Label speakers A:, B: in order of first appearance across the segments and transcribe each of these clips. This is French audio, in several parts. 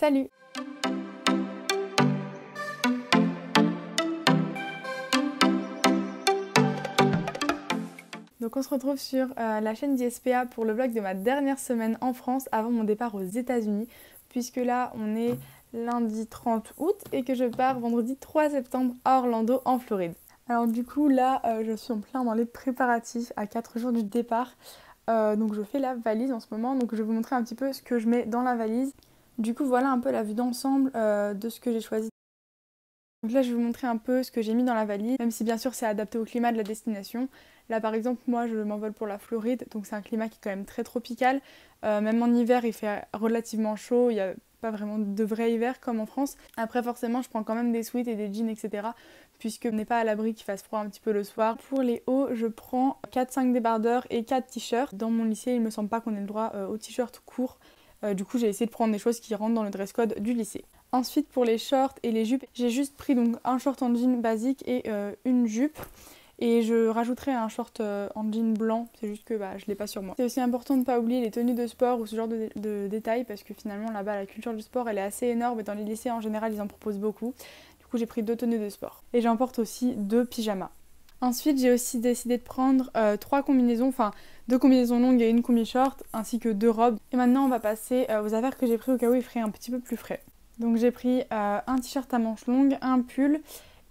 A: Salut! Donc on se retrouve sur la chaîne d'ISPA pour le vlog de ma dernière semaine en France avant mon départ aux États-Unis, puisque là on est lundi 30 août et que je pars vendredi 3 septembre à Orlando en Floride. Alors du coup là je suis en plein dans les préparatifs à 4 jours du départ, donc je fais la valise en ce moment, donc je vais vous montrer un petit peu ce que je mets dans la valise. Du coup voilà un peu la vue d'ensemble de ce que j'ai choisi. Donc là je vais vous montrer un peu ce que j'ai mis dans la valise, même si bien sûr c'est adapté au climat de la destination. Là par exemple moi je m'envole pour la Floride, donc c'est un climat qui est quand même très tropical. Même en hiver il fait relativement chaud, il n'y a pas vraiment de vrai hiver comme en France. Après forcément je prends quand même des sweats et des jeans etc. puisque on n'est pas à l'abri qu'il fasse froid un petit peu le soir. Pour les hauts je prends 4-5 débardeurs et 4 t-shirts. Dans mon lycée il me semble pas qu'on ait le droit aux t-shirts courts. Du coup j'ai essayé de prendre des choses qui rentrent dans le dress code du lycée. Ensuite pour les shorts et les jupes, j'ai juste pris donc un short en jean basique et une jupe. Et je rajouterai un short en jean blanc, c'est juste que je l'ai pas sur moi. C'est aussi important de ne pas oublier les tenues de sport ou ce genre de détails parce que finalement là-bas la culture du sport elle est assez énorme et dans les lycées en général ils en proposent beaucoup. Du coup j'ai pris 2 tenues de sport. Et j'emporte aussi 2 pyjamas. Ensuite j'ai aussi décidé de prendre 3 combinaisons, enfin 2 combinaisons longues et une combi short ainsi que 2 robes. Et maintenant on va passer aux affaires que j'ai pris au cas où il ferait un petit peu plus frais. Donc j'ai pris un t-shirt à manches longues, un pull,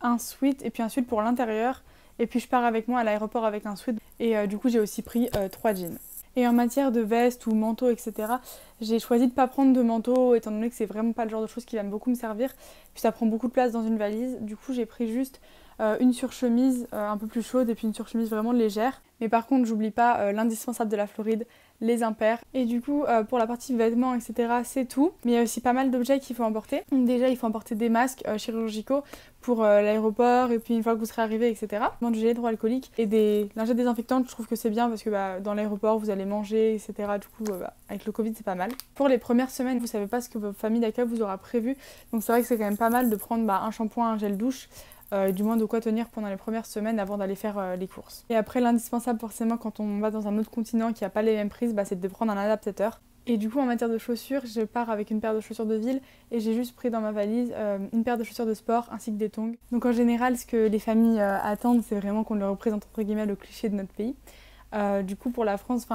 A: un sweat et puis un sweat pour l'intérieur. Et puis je pars avec moi à l'aéroport avec un sweat et du coup j'ai aussi pris 3 jeans. Et en matière de veste ou manteau etc, j'ai choisi de ne pas prendre de manteau étant donné que c'est vraiment pas le genre de choses qui va beaucoup me servir. Puis ça prend beaucoup de place dans une valise, du coup j'ai pris juste une surchemise un peu plus chaude et puis une surchemise vraiment légère. Mais par contre j'oublie pas l'indispensable de la Floride, les impairs. Et du coup pour la partie vêtements etc c'est tout. Mais il y a aussi pas mal d'objets qu'il faut emporter. Donc déjà il faut emporter des masques chirurgicaux pour l'aéroport et puis une fois que vous serez arrivé etc. Du gel hydroalcoolique et des lingettes désinfectantes, je trouve que c'est bien parce que dans l'aéroport vous allez manger etc. Du coup avec le Covid c'est pas mal. Pour les premières semaines vous savez pas ce que votre famille d'accueil vous aura prévu. Donc c'est vrai que c'est quand même pas mal de prendre un shampoing, un gel douche. Du moins de quoi tenir pendant les premières semaines avant d'aller faire les courses. Et après l'indispensable forcément quand on va dans un autre continent qui n'a pas les mêmes prises, c'est de prendre un adaptateur. Et du coup en matière de chaussures, je pars avec une paire de chaussures de ville et j'ai juste pris dans ma valise une paire de chaussures de sport ainsi que des tongs. Donc en général ce que les familles attendent c'est vraiment qu'on leur représente entre guillemets le cliché de notre pays. Du coup pour la France,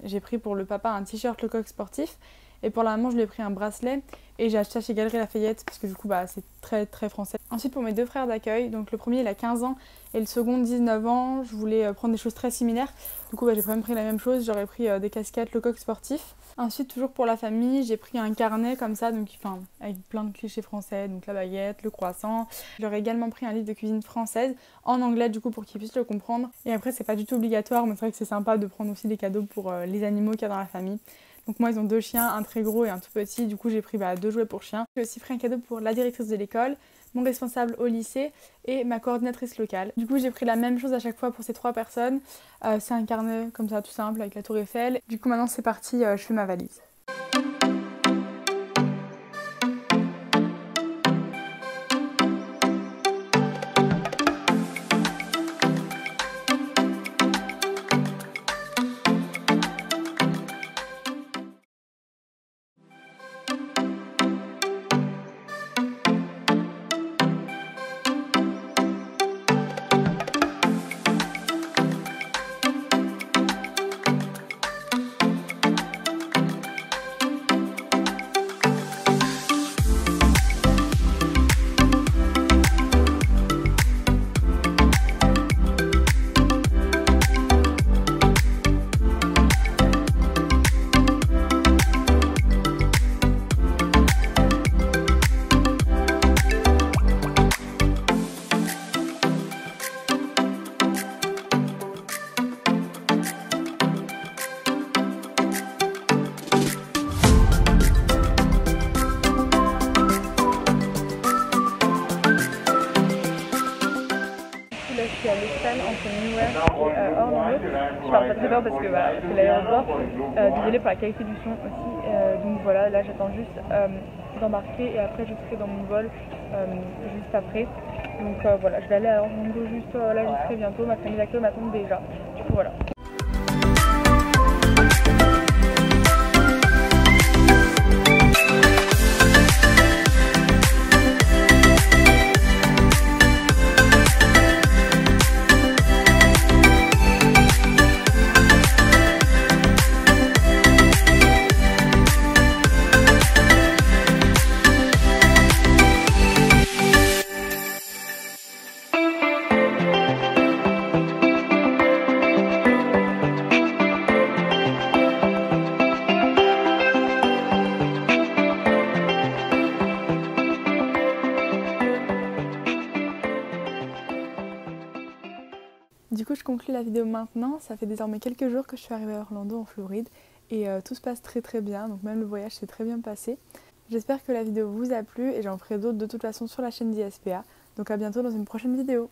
A: j'ai pris pour le papa un t-shirt Lecoq sportif. Et pour la maman, je lui ai pris un bracelet et j'ai acheté chez Galeries Lafayette parce que du coup, c'est très très français. Ensuite, pour mes 2 frères d'accueil, donc le premier il a 15 ans et le second 19 ans, je voulais prendre des choses très similaires. Du coup, j'ai quand même pris la même chose, j'aurais pris des casquettes Lecoq sportif. Ensuite, toujours pour la famille, j'ai pris un carnet comme ça, donc avec plein de clichés français, donc la baguette, le croissant. J'aurais également pris un livre de cuisine française en anglais du coup pour qu'ils puissent le comprendre. Et après, c'est pas du tout obligatoire, mais c'est vrai que c'est sympa de prendre aussi des cadeaux pour les animaux qu'il y a dans la famille. Donc moi ils ont 2 chiens, un très gros et un tout petit, du coup j'ai pris 2 jouets pour chiens. J'ai aussi pris un cadeau pour la directrice de l'école, mon responsable au lycée et ma coordinatrice locale. Du coup j'ai pris la même chose à chaque fois pour ces 3 personnes. C'est un carnet comme ça tout simple avec la tour Eiffel. Du coup maintenant c'est parti, je fais ma valise. Je suis à l'escale entre Newark et Orlando. Je parle pas très fort parce que c'est l'aéroport. Désolée pour la qualité du son aussi. Donc voilà, là j'attends juste d'embarquer et après je serai dans mon vol juste après. Donc voilà, je vais aller à Orlando juste là, je serai bientôt. Ma famille d'accueil m'attend déjà. Du coup voilà. Du coup, je conclue la vidéo maintenant. Ça fait désormais quelques jours que je suis arrivée à Orlando en Floride et tout se passe très très bien. Donc même le voyage s'est très bien passé. J'espère que la vidéo vous a plu et j'en ferai d'autres de toute façon sur la chaîne d'ISPA. Donc à bientôt dans une prochaine vidéo.